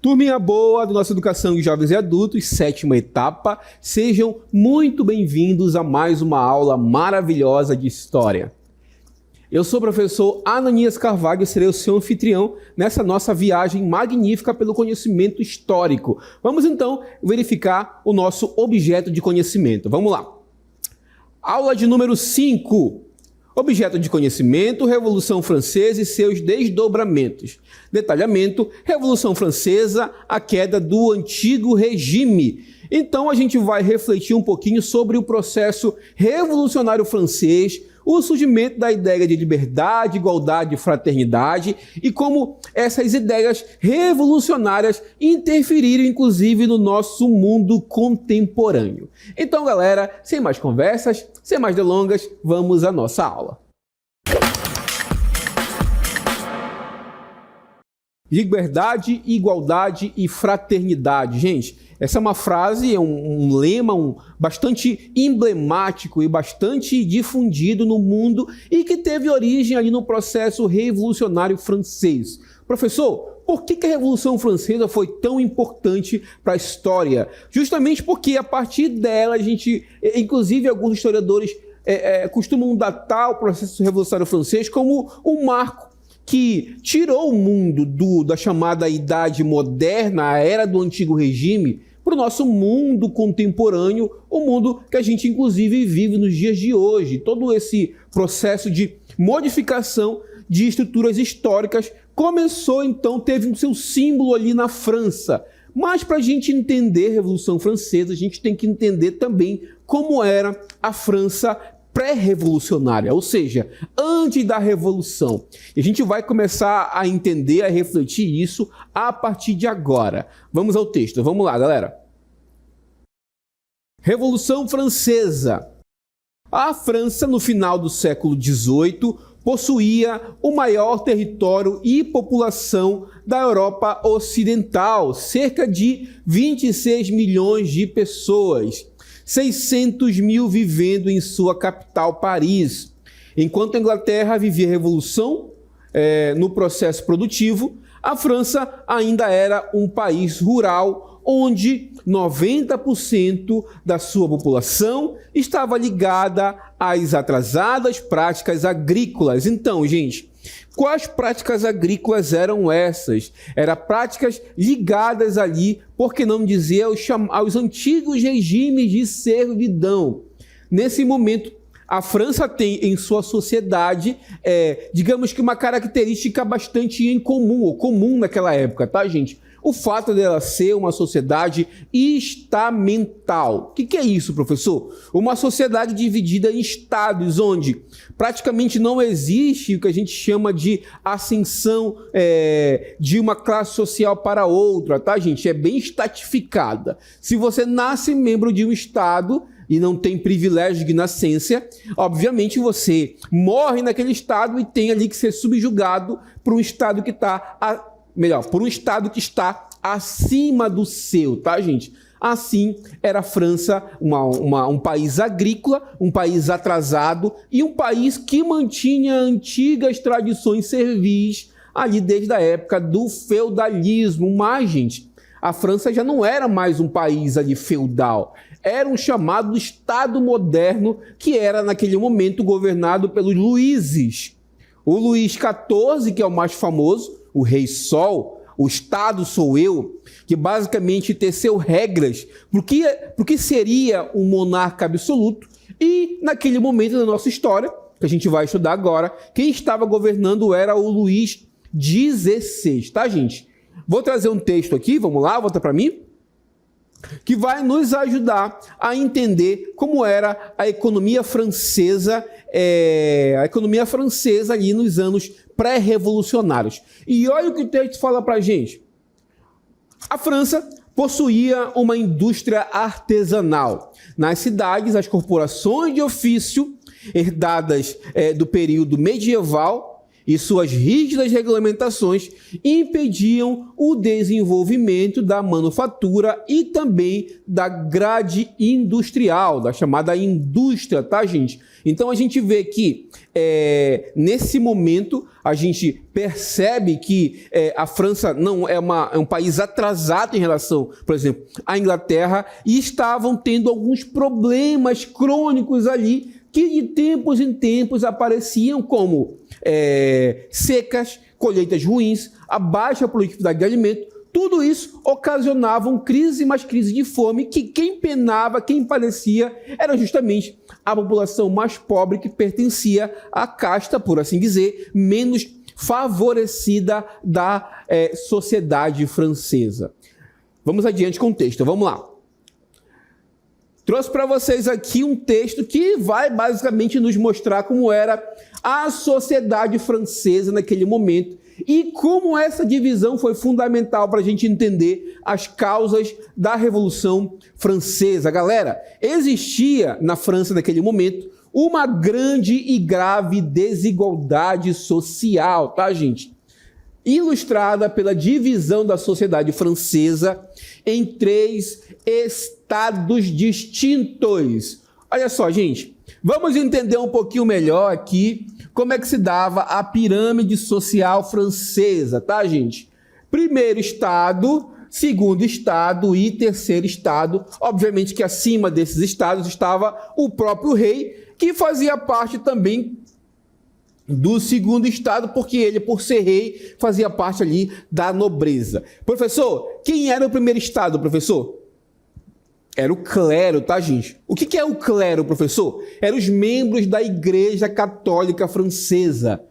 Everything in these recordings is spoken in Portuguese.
Turminha boa do nossa Educação de Jovens e Adultos, 7ª etapa, sejam muito bem-vindos a mais uma aula maravilhosa de História. Eu sou o professor Ananias Carvalho e serei o seu anfitrião nessa nossa viagem magnífica pelo conhecimento histórico. Vamos então verificar o nosso objeto de conhecimento. Vamos lá. Aula de número 5. Objeto de conhecimento, Revolução Francesa e seus desdobramentos. Detalhamento, Revolução Francesa, a queda do antigo regime. Então a gente vai refletir um pouquinho sobre o processo revolucionário francês, o surgimento da ideia de liberdade, igualdade e fraternidade e como essas ideias revolucionárias interferiram inclusive no nosso mundo contemporâneo. Então, galera, sem mais conversas, sem mais delongas, vamos à nossa aula. Liberdade, igualdade e fraternidade. Gente, essa é uma frase, é um lema bastante emblemático e bastante difundido no mundo e que teve origem ali no processo revolucionário francês. Professor, por que a Revolução Francesa foi tão importante para a história? Justamente porque a partir dela a gente, inclusive alguns historiadores costumam datar o processo revolucionário francês como um marco que tirou o mundo da chamada Idade Moderna, a era do Antigo Regime, para o nosso mundo contemporâneo, o mundo que a gente inclusive vive nos dias de hoje. Todo esse processo de modificação de estruturas históricas começou então, teve o seu símbolo ali na França. Mas para a gente entender a Revolução Francesa, a gente tem que entender também como era a França pré-revolucionária, ou seja, antes da Revolução. E a gente vai começar a entender, a refletir isso a partir de agora. Vamos ao texto, vamos lá, galera. Revolução Francesa. A França, no final do século XVIII, possuía o maior território e população da Europa Ocidental, cerca de 26 milhões de pessoas. 600 mil vivendo em sua capital, Paris. Enquanto a Inglaterra vivia a revolução no processo produtivo, a França ainda era um país rural, onde 90% da sua população estava ligada às atrasadas práticas agrícolas. Então, gente, quais práticas agrícolas eram essas? Eram práticas ligadas ali, por que não dizer, aos antigos regimes de servidão. Nesse momento, a França tem em sua sociedade, digamos que uma característica bastante incomum, ou comum naquela época, tá, gente? O fato dela ser uma sociedade estamental. O que é isso, professor? Uma sociedade dividida em estados, onde praticamente não existe o que a gente chama de ascensão de uma classe social para outra, tá, gente? É bem estratificada. Se você nasce membro de um estado e não tem privilégio de nascença, obviamente você morre naquele estado e tem ali que ser subjugado por um estado que está... por um estado que está acima do seu, tá, gente? Assim era a França, um país agrícola, um país atrasado e um país que mantinha antigas tradições servis ali desde a época do feudalismo. Mas, gente, a França já não era mais um país ali feudal, era um chamado Estado moderno que era naquele momento governado pelos Luíses. O Luís XIV, que é o mais famoso, o Rei Sol, o Estado sou eu, que basicamente teceu regras para o que seria um monarca absoluto. E naquele momento da nossa história, que a gente vai estudar agora, quem estava governando era o Luís XVI, tá, gente? Vou trazer um texto aqui, vamos lá, volta para mim, que vai nos ajudar a entender como era a economia francesa ali nos anos pré-revolucionários. E olha o que o texto fala para a gente. A França possuía uma indústria artesanal. Nas cidades, as corporações de ofício, herdadas do período medieval, e suas rígidas regulamentações impediam o desenvolvimento da manufatura e também da grade industrial, da chamada indústria, tá, gente? Então a gente vê que nesse momento a gente percebe que a França não é um país atrasado em relação, por exemplo, à Inglaterra, e estavam tendo alguns problemas crônicos ali que de tempos em tempos apareciam como secas, colheitas ruins, a baixa produtividade de alimento. Tudo isso ocasionavam crise, mas crise de fome, que quem penava, quem padecia, era justamente a população mais pobre que pertencia à casta, por assim dizer, menos favorecida da sociedade francesa. Vamos adiante com o texto, vamos lá. Trouxe para vocês aqui um texto que vai basicamente nos mostrar como era a sociedade francesa naquele momento e como essa divisão foi fundamental para a gente entender as causas da Revolução Francesa. Galera, existia na França naquele momento uma grande e grave desigualdade social, tá, gente? Ilustrada pela divisão da sociedade francesa em 3 estados distintos. Olha só, gente, vamos entender um pouquinho melhor aqui como é que se dava a pirâmide social francesa, tá, gente? Primeiro estado, segundo estado e terceiro estado. Obviamente que acima desses estados estava o próprio rei, que fazia parte também do segundo estado, porque ele, por ser rei, fazia parte ali da nobreza. Professor, quem era o primeiro estado, professor? Era o clero, tá, gente? O que é o clero, professor? Eram os membros da Igreja Católica Francesa.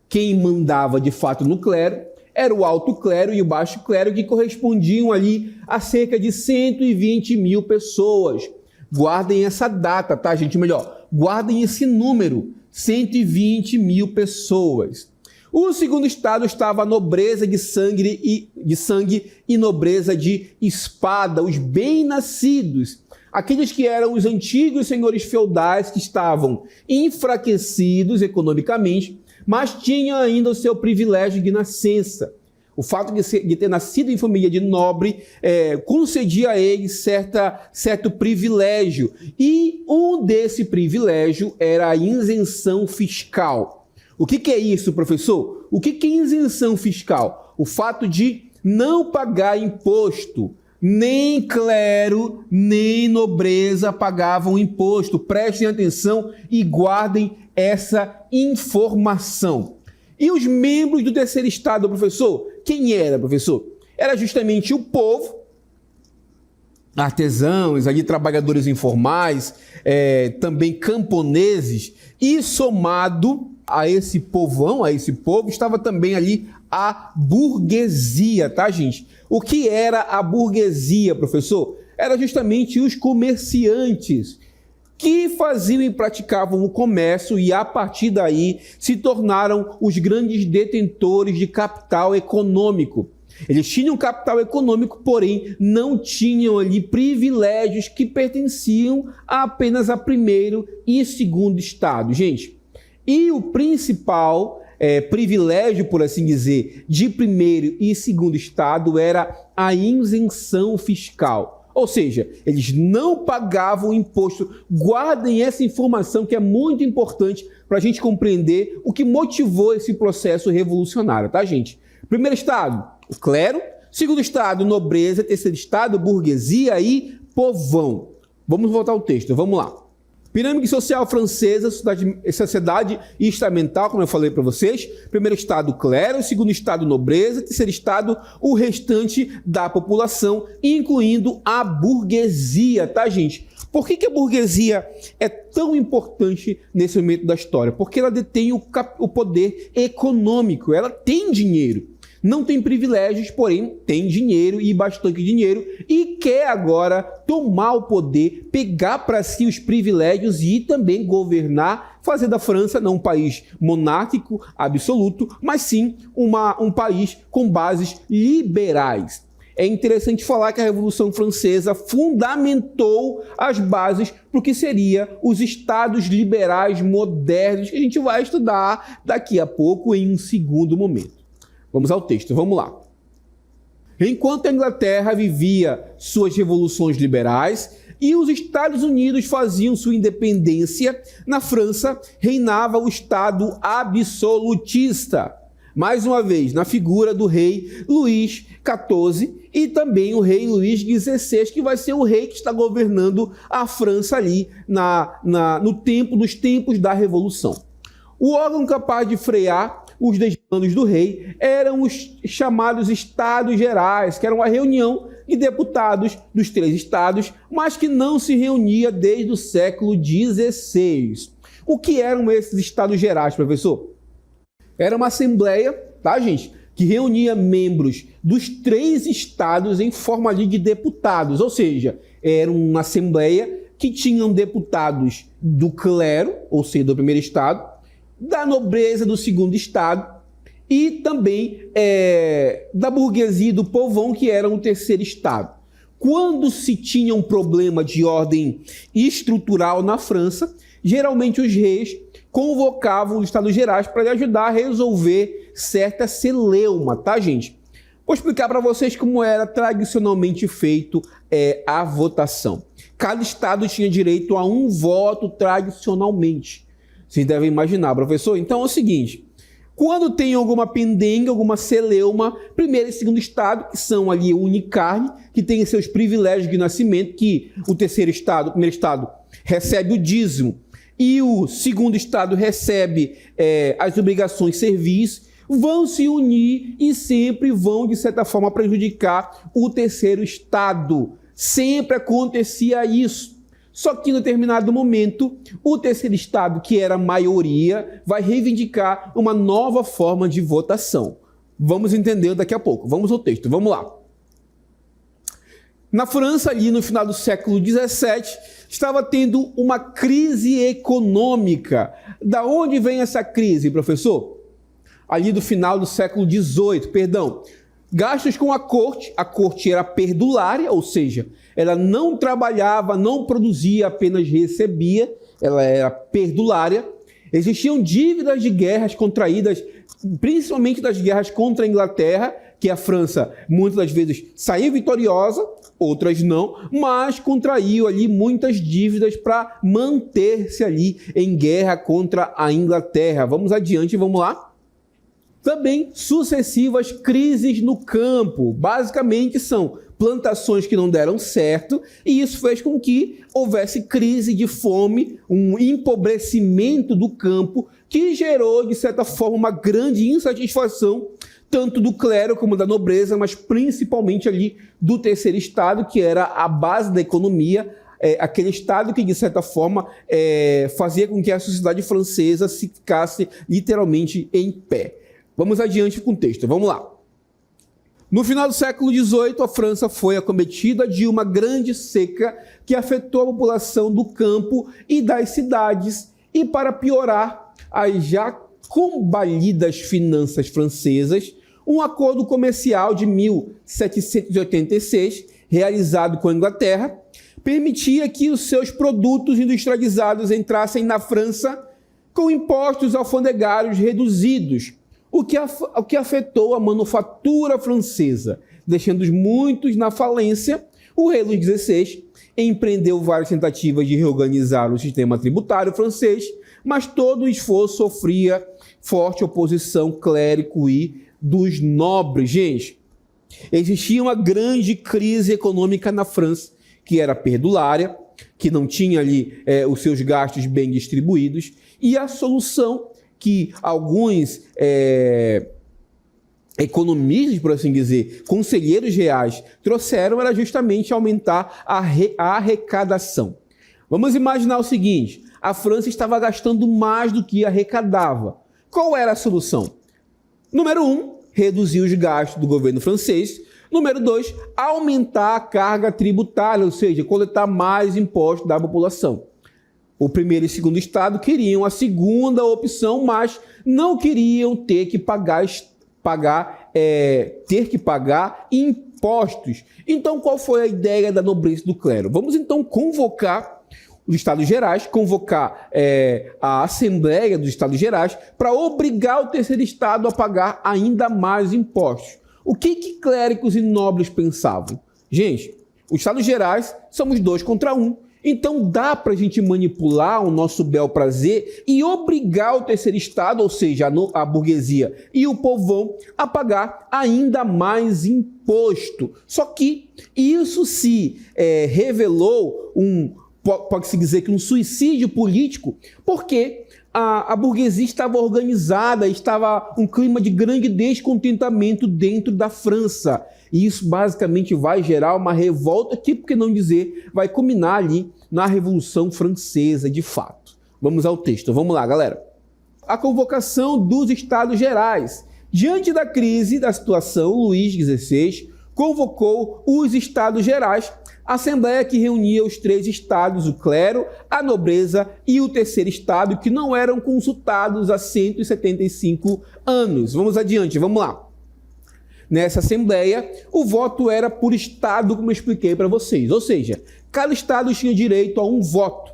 Quem mandava, de fato, no clero era o alto clero e o baixo clero, que correspondiam ali a cerca de 120 mil pessoas. Guardem essa data, tá, gente? Melhor, guardem esse número. 120 mil pessoas. O segundo estado estava a nobreza de sangue e nobreza de espada, os bem-nascidos, aqueles que eram os antigos senhores feudais que estavam enfraquecidos economicamente, mas tinham ainda o seu privilégio de nascença. O fato de ter nascido em família de nobre concedia a ele certo privilégio. E um desse privilégio era a isenção fiscal. O que é isso, professor? O que é isenção fiscal? O fato de não pagar imposto. Nem clero, nem nobreza pagavam imposto. Prestem atenção e guardem essa informação. E os membros do terceiro estado, professor? Quem era, professor? Era justamente o povo, artesãos, ali, trabalhadores informais, também camponeses, e somado a esse povão, a esse povo, estava também ali a burguesia, tá, gente? O que era a burguesia, professor? Era justamente os comerciantes, que faziam e praticavam o comércio e, a partir daí, se tornaram os grandes detentores de capital econômico. Eles tinham capital econômico, porém, não tinham ali privilégios que pertenciam apenas a primeiro e segundo estado, gente. E o principal privilégio, por assim dizer, de primeiro e segundo estado era a isenção fiscal. Ou seja, eles não pagavam imposto. Guardem essa informação que é muito importante para a gente compreender o que motivou esse processo revolucionário, tá, gente? Primeiro estado, o clero. Segundo estado, nobreza. Terceiro estado, burguesia e povão. Vamos voltar ao texto, vamos lá. Pirâmide social francesa, sociedade estamental, como eu falei para vocês. Primeiro estado, clero. Segundo estado, nobreza. Terceiro estado, o restante da população, incluindo a burguesia, tá, gente? Por que a burguesia é tão importante nesse momento da história? Porque ela detém o poder econômico, ela tem dinheiro. Não tem privilégios, porém tem dinheiro e bastante dinheiro e quer agora tomar o poder, pegar para si os privilégios e também governar, fazer da França não um país monárquico absoluto, mas sim um país com bases liberais. é interessante falar que a Revolução Francesa fundamentou as bases para o que seria os estados liberais modernos, que a gente vai estudar daqui a pouco em um segundo momento. Vamos ao texto, vamos lá. Enquanto a Inglaterra vivia suas revoluções liberais e os Estados Unidos faziam sua independência, na França reinava o Estado absolutista. Mais uma vez, na figura do rei Luís XIV e também o rei Luís XVI, que vai ser o rei que está governando a França ali nos tempos da Revolução. O órgão capaz de frear os desmandos do rei eram os chamados Estados Gerais, que era uma reunião de deputados dos 3 estados, mas que não se reunia desde o século XVI. O que eram esses Estados Gerais, professor? Era uma assembleia, tá, gente, que reunia membros dos 3 estados em forma ali de deputados, ou seja, era uma assembleia que tinham deputados do clero, ou seja, do primeiro estado, da nobreza do segundo estado e também da burguesia e do povão, que eram o terceiro estado. Quando se tinha um problema de ordem estrutural na França, geralmente os reis convocavam os Estados Gerais para ajudar a resolver certa celeuma, tá, gente? Vou explicar para vocês como era tradicionalmente feito a votação. Cada estado tinha direito a um voto tradicionalmente. Vocês devem imaginar, professor. Então é o seguinte, quando tem alguma pendenga, alguma celeuma, primeiro e segundo estado, que são ali unicarne, que tem seus privilégios de nascimento, que o primeiro estado recebe o dízimo e o segundo estado recebe as obrigações de serviço, vão se unir e sempre vão, de certa forma, prejudicar o terceiro estado. Sempre acontecia isso. Só que em determinado momento, o terceiro estado, que era a maioria, vai reivindicar uma nova forma de votação. Vamos entender daqui a pouco. Vamos ao texto, vamos lá. Na França, ali no final do século XVII, estava tendo uma crise econômica. Da onde vem essa crise, professor? Ali do final do século XVIII, perdão. Gastos com a corte era perdulária, ou seja, ela não trabalhava, não produzia, apenas recebia, ela era perdulária. Existiam dívidas de guerras contraídas, principalmente das guerras contra a Inglaterra, que a França muitas das vezes saía vitoriosa, outras não, mas contraiu ali muitas dívidas para manter-se ali em guerra contra a Inglaterra. Vamos adiante, vamos lá. Também sucessivas crises no campo, basicamente são plantações que não deram certo, e isso fez com que houvesse crise de fome, um empobrecimento do campo, que gerou, de certa forma, uma grande insatisfação, tanto do clero como da nobreza, mas principalmente ali do terceiro estado, que era a base da economia, aquele estado que, de certa forma, fazia com que a sociedade francesa se ficasse literalmente em pé. Vamos adiante com o texto, vamos lá. No final do século XVIII, a França foi acometida de uma grande seca que afetou a população do campo e das cidades, e para piorar as já combalidas finanças francesas, um acordo comercial de 1786, realizado com a Inglaterra, permitia que os seus produtos industrializados entrassem na França com impostos alfandegários reduzidos, o que afetou a manufatura francesa, deixando muitos na falência. O rei Luís XVI empreendeu várias tentativas de reorganizar o sistema tributário francês, mas todo o esforço sofria forte oposição clérigo e dos nobres. Gente, existia uma grande crise econômica na França, que era perdulária, que não tinha ali os seus gastos bem distribuídos, e a solução que alguns economistas, por assim dizer, conselheiros reais, trouxeram era justamente aumentar a arrecadação. Vamos imaginar o seguinte, a França estava gastando mais do que arrecadava. Qual era a solução? Número 1, reduzir os gastos do governo francês. Número 2, aumentar a carga tributária, ou seja, coletar mais impostos da população. O primeiro e segundo estado queriam a segunda opção, mas não queriam ter que pagar impostos. Então, qual foi a ideia da nobreza e do clero? Vamos então convocar os Estados Gerais, convocar a Assembleia dos Estados Gerais para obrigar o terceiro estado a pagar ainda mais impostos. O que clérigos e nobres pensavam? Gente, os Estados Gerais somos 2 contra 1. Então dá para a gente manipular o nosso bel prazer e obrigar o terceiro estado, ou seja, a burguesia e o povão, a pagar ainda mais imposto. Só que isso se revelou pode-se dizer que um suicídio político, porque a burguesia estava organizada, estava um clima de grande descontentamento dentro da França. E isso basicamente vai gerar uma revolta que, por que não dizer, vai culminar ali na Revolução Francesa, de fato. Vamos ao texto, vamos lá, galera. A convocação dos Estados Gerais. Diante da crise da situação, Luís XVI convocou os Estados Gerais, a Assembleia que reunia os 3 estados, o clero, a nobreza e o terceiro estado, que não eram consultados há 175 anos. Vamos adiante, vamos lá. Nessa Assembleia, o voto era por estado, como eu expliquei para vocês. Ou seja, cada estado tinha direito a um voto.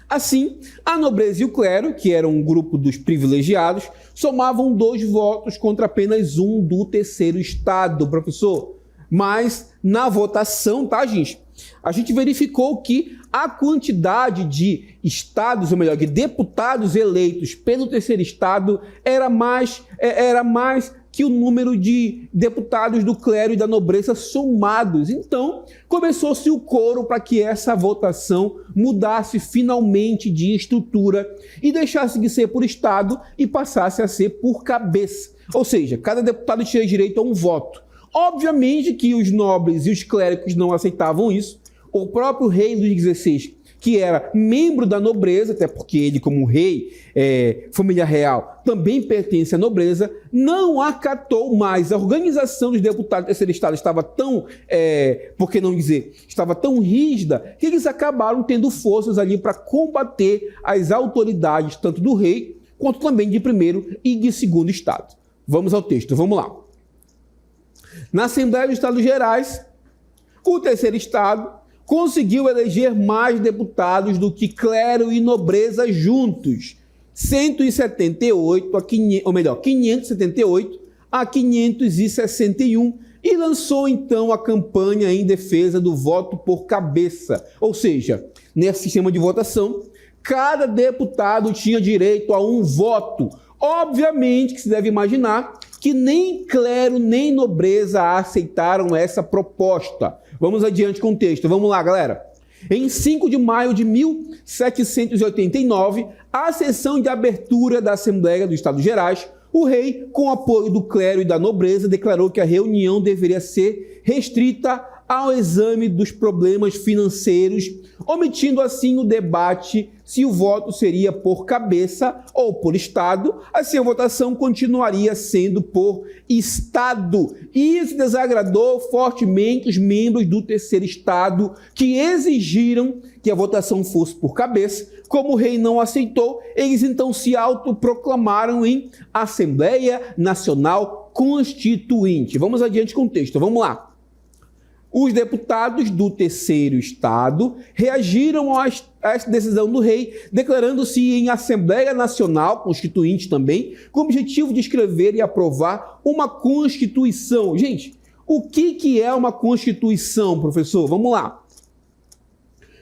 Assim, a nobreza e o clero, que eram um grupo dos privilegiados, somavam 2 votos contra apenas 1 do terceiro estado, professor. Mas na votação, tá, gente? A gente verificou que a quantidade de estados, ou melhor, de deputados eleitos pelo terceiro estado era mais que o número de deputados do clero e da nobreza somados. Então, começou-se o coro para que essa votação mudasse finalmente de estrutura e deixasse de ser por estado e passasse a ser por cabeça. Ou seja, cada deputado tinha direito a um voto. Obviamente que os nobres e os clérigos não aceitavam isso. O próprio rei Luís XVI, que era membro da nobreza, até porque ele, como rei, família real, também pertence à nobreza, não acatou mais. A organização dos deputados do terceiro estado estava tão, por que não dizer, estava tão rígida, que eles acabaram tendo forças ali para combater as autoridades, tanto do rei, quanto também de primeiro e de segundo estado. Vamos ao texto, vamos lá. Na Assembleia dos Estados Gerais, o terceiro estado conseguiu eleger mais deputados do que clero e nobreza juntos, 578 a 561, e lançou então a campanha em defesa do voto por cabeça. Ou seja, nesse sistema de votação, cada deputado tinha direito a um voto. Obviamente que se deve imaginar que nem clero nem nobreza aceitaram essa proposta. Vamos adiante com o texto. Vamos lá, galera. Em 5 de maio de 1789, a sessão de abertura da Assembleia dos Estados Gerais, o rei, com apoio do clero e da nobreza, declarou que a reunião deveria ser restrita ao exame dos problemas financeiros, omitindo assim o debate se o voto seria por cabeça ou por estado. Assim a votação continuaria sendo por estado. Isso desagradou fortemente os membros do terceiro estado, que exigiram que a votação fosse por cabeça. Como o rei não aceitou, eles então se autoproclamaram em Assembleia Nacional Constituinte. Vamos adiante com o texto, vamos lá. Os deputados do terceiro estado reagiram a esta decisão do rei, declarando-se em Assembleia Nacional Constituinte também, com o objetivo de escrever e aprovar uma Constituição. Gente, o que é uma Constituição, professor? Vamos lá.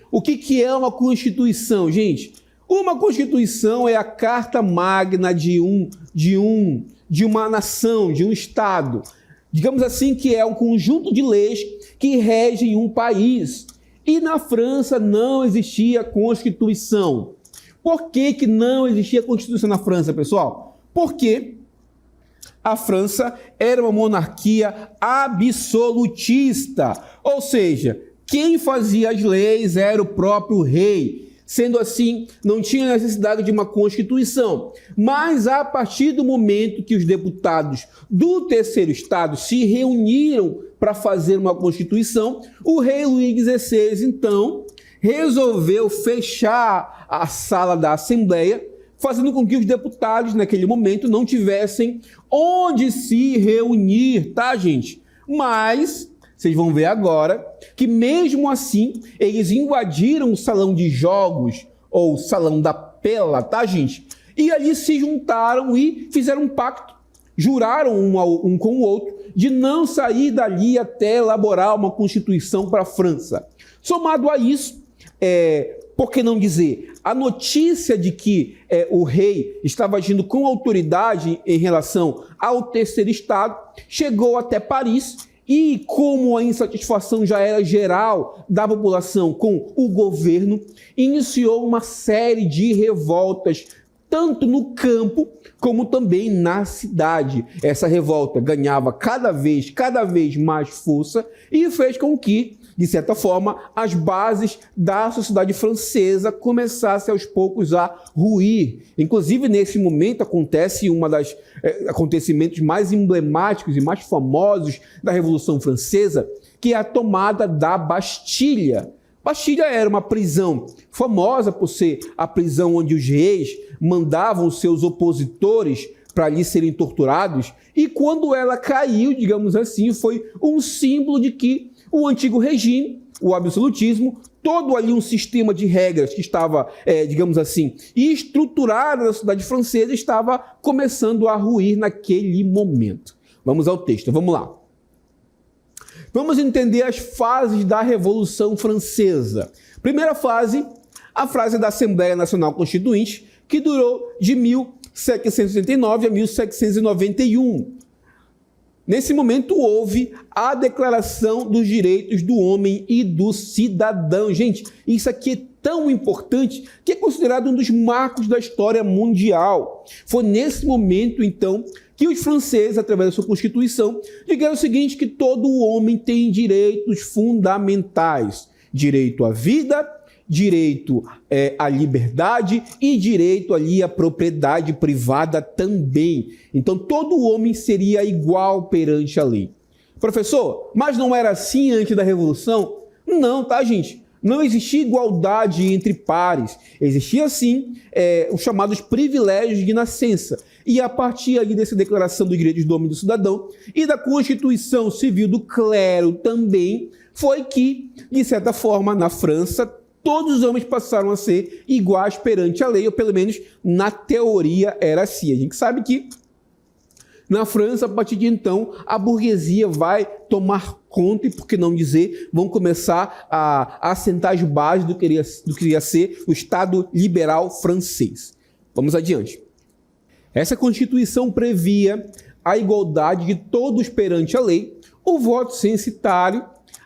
O que é uma Constituição, gente? Uma Constituição é a carta magna de uma nação, de um estado. Digamos assim que é um conjunto de leis que regem um país. E na França não existia Constituição. Por que não existia Constituição na França, pessoal? Porque a França era uma monarquia absolutista. Ou seja, quem fazia as leis era o próprio rei. Sendo assim, não tinha necessidade de uma Constituição. Mas a partir do momento que os deputados do terceiro estado se reuniram para fazer uma Constituição, o rei Luís XVI, então, resolveu fechar a sala da Assembleia, fazendo com que os deputados, naquele momento, não tivessem onde se reunir, tá, gente? Mas Vocês vão ver agora que mesmo assim eles invadiram o salão de jogos ou o salão da pela, tá, gente? E ali se juntaram e fizeram um pacto, juraram um com o outro de não sair dali até elaborar uma constituição para a França. Somado a isso, por que não dizer, a notícia de que o rei estava agindo com autoridade em relação ao terceiro estado chegou até Paris. E como a insatisfação já era geral da população com o governo, iniciou uma série de revoltas, tanto no campo como também na cidade. Essa revolta ganhava cada vez mais força e fez com que, de certa forma, as bases da sociedade francesa começassem aos poucos a ruir. Inclusive, nesse momento, acontece uma das acontecimentos mais emblemáticos e mais famosos da Revolução Francesa, que é a tomada da Bastilha. Bastilha era uma prisão famosa por ser a prisão onde os reis mandavam seus opositores para ali serem torturados, e quando ela caiu, digamos assim, foi um símbolo de que o antigo regime, o absolutismo, todo ali um sistema de regras que estava, digamos assim, estruturado na sociedade francesa, estava começando a ruir naquele momento. Vamos ao texto, vamos lá. Vamos entender as fases da Revolução Francesa. Primeira fase, a fase da Assembleia Nacional Constituinte, que durou de 1789 a 1791. Nesse momento houve a Declaração dos Direitos do Homem e do Cidadão. Gente, isso aqui é tão importante que é considerado um dos marcos da história mundial. Foi nesse momento, então, que os franceses, através da sua Constituição, dizeram o seguinte, que todo homem tem direitos fundamentais. Direito à vida, direito à liberdade e direito ali à propriedade privada também. Então, todo homem seria igual perante a lei. Professor, mas não era assim antes da Revolução? Não, tá, gente? Não existia igualdade entre pares. Existia, sim, os chamados privilégios de nascença. E a partir ali dessa Declaração dos Direitos do Homem e do Cidadão e da Constituição Civil do Clero também, foi que, de certa forma, na França, todos os homens passaram a ser iguais perante a lei, ou pelo menos na teoria era assim. A gente sabe que na França, a partir de então, a burguesia vai tomar conta, e por que não dizer, vão começar a assentar as bases do que iria ser o Estado liberal francês. Vamos adiante. Essa Constituição previa a igualdade de todos perante a lei, o voto censitário,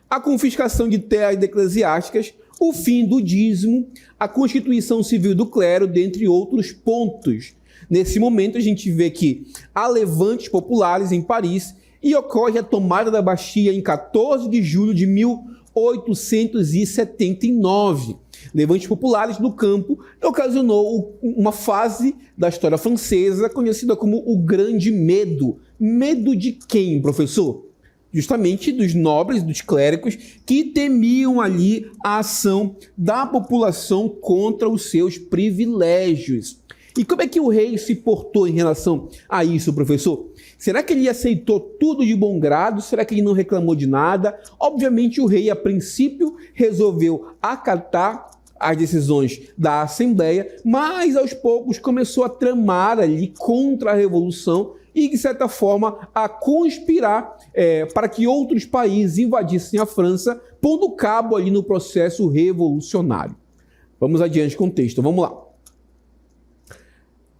a confiscação de terras eclesiásticas, o fim do dízimo, a Constituição Civil do Clero, dentre outros pontos. Nesse momento, a gente vê que há levantes populares em Paris e ocorre a tomada da Bastilha em 14 de julho de 1879. Levantes populares no campo ocasionou uma fase da história francesa conhecida como o Grande Medo. Medo de quem, professor? Justamente dos nobres, dos clérigos, que temiam ali a ação da população contra os seus privilégios. E como é que o rei se portou em relação a isso, professor? Será que ele aceitou tudo de bom grado? Será que ele não reclamou de nada? Obviamente o rei, a princípio, resolveu acatar as decisões da Assembleia, mas aos poucos começou a tramar ali contra a Revolução e, de certa forma, a conspirar para que outros países invadissem a França, pondo cabo ali no processo revolucionário. Vamos adiante com o texto, vamos lá.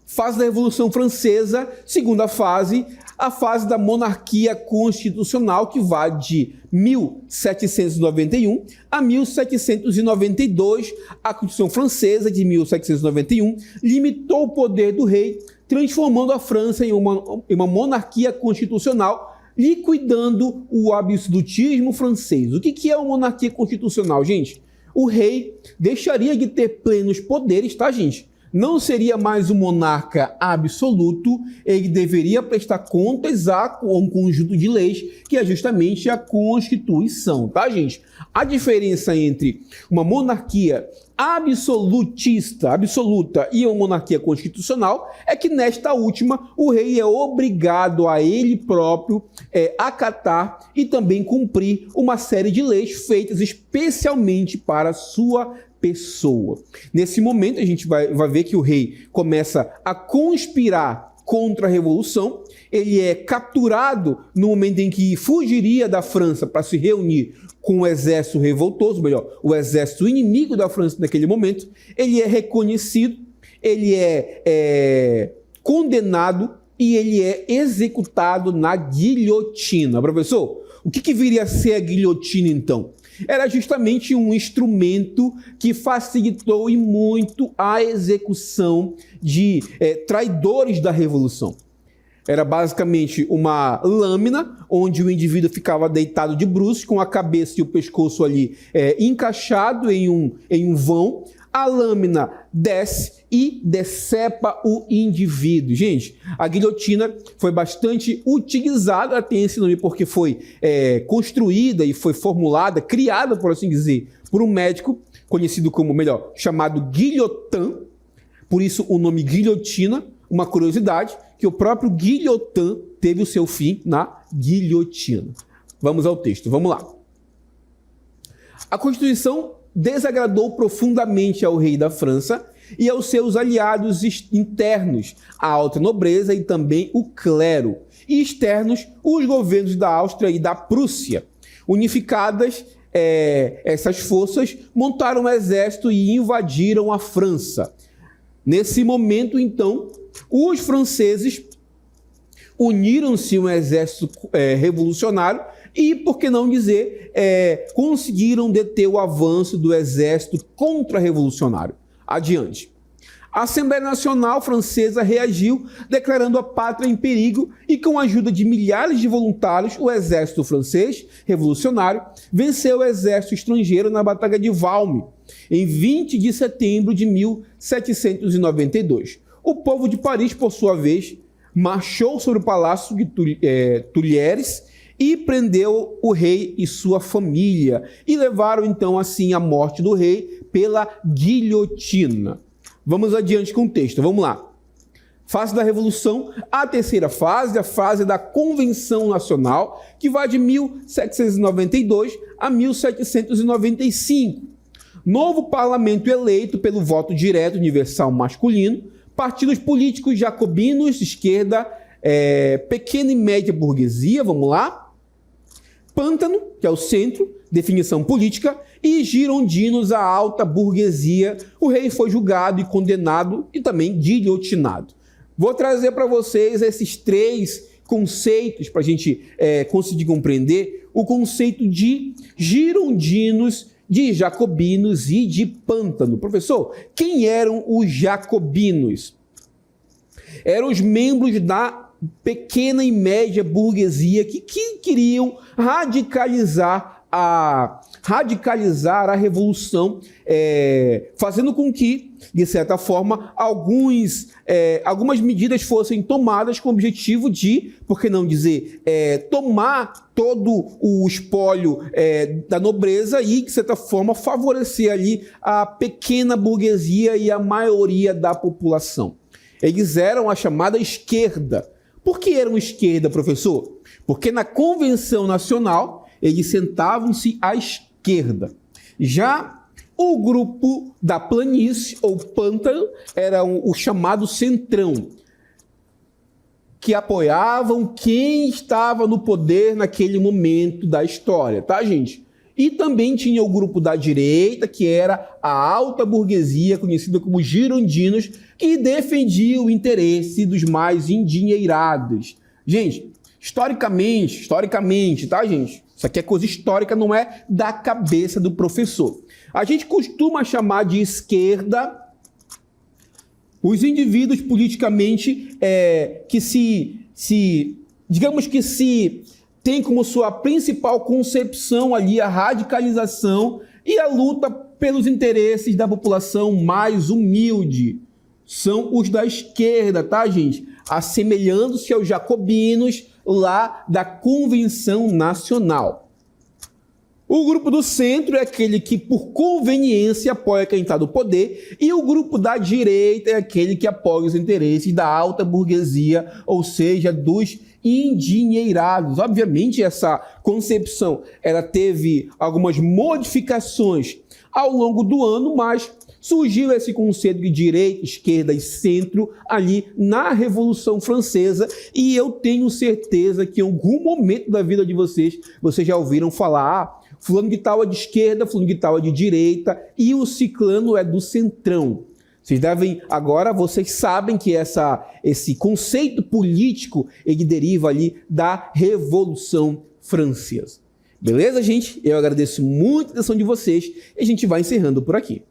Fase da Revolução Francesa, segunda fase, a fase da monarquia constitucional, que vai de 1791 a 1792. A Constituição Francesa de 1791 limitou o poder do rei, transformando a França em uma monarquia constitucional, liquidando o absolutismo francês. O que é uma monarquia constitucional, gente? O rei deixaria de ter plenos poderes, tá, gente? não seria mais um monarca absoluto, ele deveria prestar contas a um conjunto de leis, que é justamente a Constituição, tá, gente? A diferença entre uma monarquia absoluta e uma monarquia constitucional é que nesta última o rei é obrigado a ele próprio acatar e também cumprir uma série de leis feitas especialmente para a sua pessoa. Nesse momento a gente vai ver que o rei começa a conspirar contra a revolução, ele é capturado no momento em que fugiria da França para se reunir com o exército revoltoso, melhor, o exército inimigo da França naquele momento. Ele é reconhecido, ele é condenado e ele é executado na guilhotina. Professor, o que viria a ser a guilhotina então? Era justamente um instrumento que facilitou e muito a execução de traidores da revolução. Era basicamente uma lâmina onde o indivíduo ficava deitado de bruços, com a cabeça e o pescoço ali encaixado em um vão. A lâmina desce e decepa o indivíduo. Gente, a guilhotina foi bastante utilizada, ela tem esse nome porque foi construída e foi formulada, criada, por assim dizer, por um médico conhecido como, melhor, chamado Guillotin. Por isso o nome guilhotina. Uma curiosidade, que o próprio Guillotin teve o seu fim na guilhotina. Vamos ao texto, vamos lá. A Constituição desagradou profundamente ao rei da França e aos seus aliados internos, a alta nobreza e também o clero, e externos, os governos da Áustria e da Prússia. Unificadas, essas forças montaram um exército e invadiram a França. Nesse momento, então, os franceses uniram-se a um exército revolucionário e, por que não dizer, conseguiram deter o avanço do exército contra-revolucionário. Adiante. A Assembleia Nacional Francesa reagiu, declarando a pátria em perigo e, com a ajuda de milhares de voluntários, o exército francês revolucionário venceu o exército estrangeiro na Batalha de Valmy, em 20 de setembro de 1792. O povo de Paris, por sua vez, marchou sobre o palácio de Tuileries e prendeu o rei e sua família, e levaram então assim a morte do rei pela guilhotina. Vamos adiante com o texto, vamos lá. Fase da Revolução, a terceira fase, a fase da Convenção Nacional, que vai de 1792 a 1795. Novo parlamento eleito pelo voto direto universal masculino, partidos políticos jacobinos, esquerda, pequena e média burguesia, vamos lá. Pântano, que é o centro, definição política, e girondinos, a alta burguesia. O rei foi julgado e condenado e também guilhotinado. Vou trazer para vocês esses três conceitos para a gente conseguir compreender o conceito de girondinos, de jacobinos e de pântano. Professor, quem eram os jacobinos? Eram os membros da pequena e média burguesia que queriam radicalizar a revolução, fazendo com que, de certa forma, algumas medidas fossem tomadas com o objetivo de, por que não dizer, tomar todo o espólio da nobreza e, de certa forma, favorecer ali a pequena burguesia e a maioria da população. Eles eram a chamada esquerda. Por que eram esquerda, professor? Porque na Convenção Nacional eles sentavam-se à esquerda. Já o grupo da planície, ou pântano, era o chamado centrão, que apoiavam quem estava no poder naquele momento da história, tá, gente? E também tinha o grupo da direita, que era a alta burguesia, conhecida como girondinos, que defendia o interesse dos mais endinheirados. Gente, historicamente, tá, gente? Isso aqui é coisa histórica, não é da cabeça do professor. A gente costuma chamar de esquerda os indivíduos politicamente digamos que se tem como sua principal concepção ali a radicalização e a luta pelos interesses da população mais humilde. são os da esquerda, tá, gente? Assemelhando-se aos jacobinos lá da Convenção Nacional. O grupo do centro é aquele que, por conveniência, apoia quem está no poder, e o grupo da direita é aquele que apoia os interesses da alta burguesia, ou seja, dos endinheirados. Obviamente, essa concepção ela teve algumas modificações ao longo do ano, mas surgiu esse conceito de direita, esquerda e centro ali na Revolução Francesa, e eu tenho certeza que em algum momento da vida de vocês já ouviram falar, fulano de tal é de esquerda, fulano de tal é de direita, e o ciclano é do centrão. Vocês sabem que esse conceito político, ele deriva ali da Revolução Francesa. Beleza, gente? Eu agradeço muito a atenção de vocês e a gente vai encerrando por aqui.